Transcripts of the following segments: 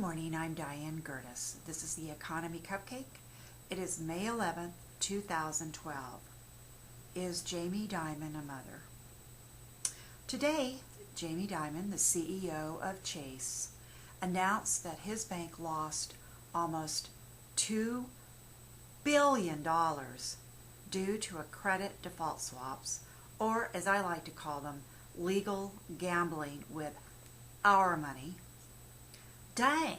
morning, I'm Diane Gerdes. This is the Economy Cupcake. It is May 11th, 2012. Is Jamie Dimon a mother? Today, Jamie Dimon, the CEO of Chase, announced that his bank lost almost $2 billion due to a credit default swaps, or as I like to call them, legal gambling with our money. Dang!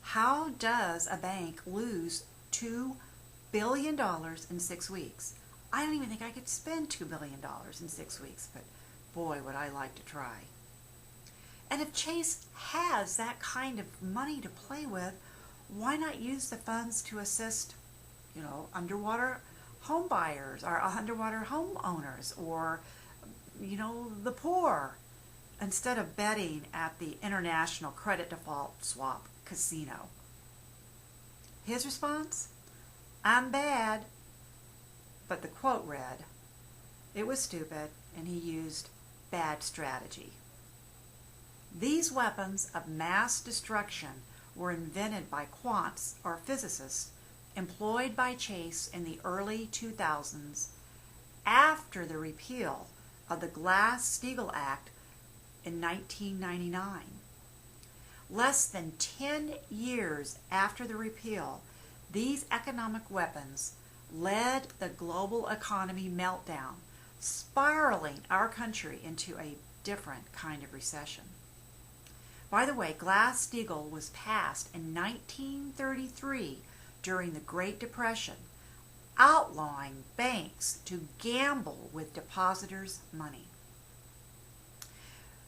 How does a bank lose $2 billion in 6 weeks? I don't even think I could spend $2 billion in 6 weeks, but boy, would I like to try. And if Chase has that kind of money to play with, why not use the funds to assist, underwater home buyers or underwater homeowners or, the poor, instead of betting at the International Credit Default Swap Casino? His response? I'm bad. But the quote read, it was stupid and he used bad strategy. These weapons of mass destruction were invented by quants, or physicists, employed by Chase in the early 2000s after the repeal of the Glass-Steagal Act in 1999. Less than 10 years after the repeal, these economic weapons led the global economy meltdown, spiraling our country into a different kind of recession. By the way, Glass-Steagal was passed in 1933 during the Great Depression, outlawing banks to gamble with depositors' money.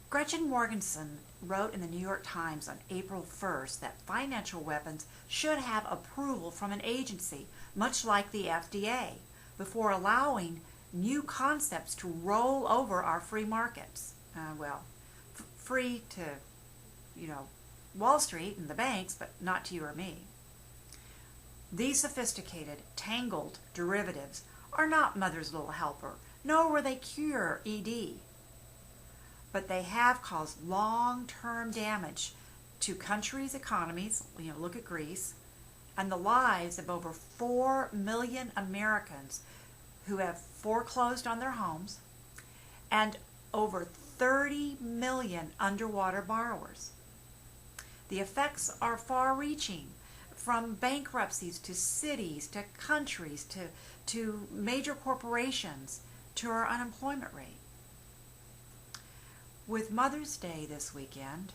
Gretchen Morgenson wrote in the New York Times on April 1st that financial weapons should have approval from an agency, much like the FDA, before allowing new concepts to roll over our free markets. Free to, Wall Street and the banks, but not to you or me. These sophisticated, tangled derivatives are not mother's little helper, nor will they cure ED. But they have caused long-term damage to countries' economies, look at Greece, and the lives of over 4 million Americans who have foreclosed on their homes, and over 30 million underwater borrowers. The effects are far-reaching, from bankruptcies to cities to countries to major corporations to our unemployment rate. With Mother's Day this weekend,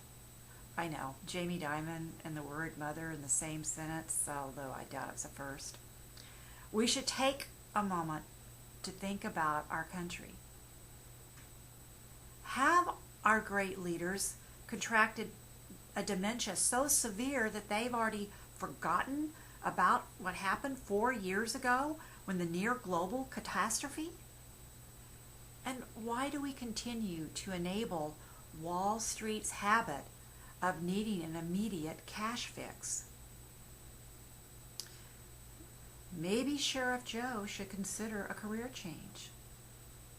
I know, Jamie Dimon and the word mother in the same sentence, although I doubt it's a first. We should take a moment to think about our country. Have our great leaders contracted a dementia so severe that they've already forgotten about what happened 4 years ago when the near global catastrophe? And why do we continue to enable Wall Street's habit of needing an immediate cash fix? Maybe Sheriff Joe should consider a career change.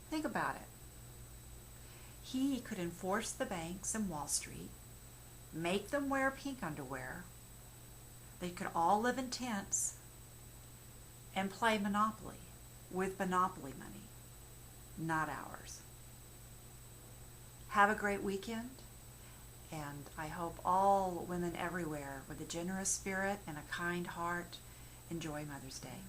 Think about it. He could enforce the banks and Wall Street, make them wear pink underwear, they could all live in tents, and play Monopoly with Monopoly money. Not ours. Have a great weekend, and I hope all women everywhere with a generous spirit and a kind heart enjoy Mother's Day.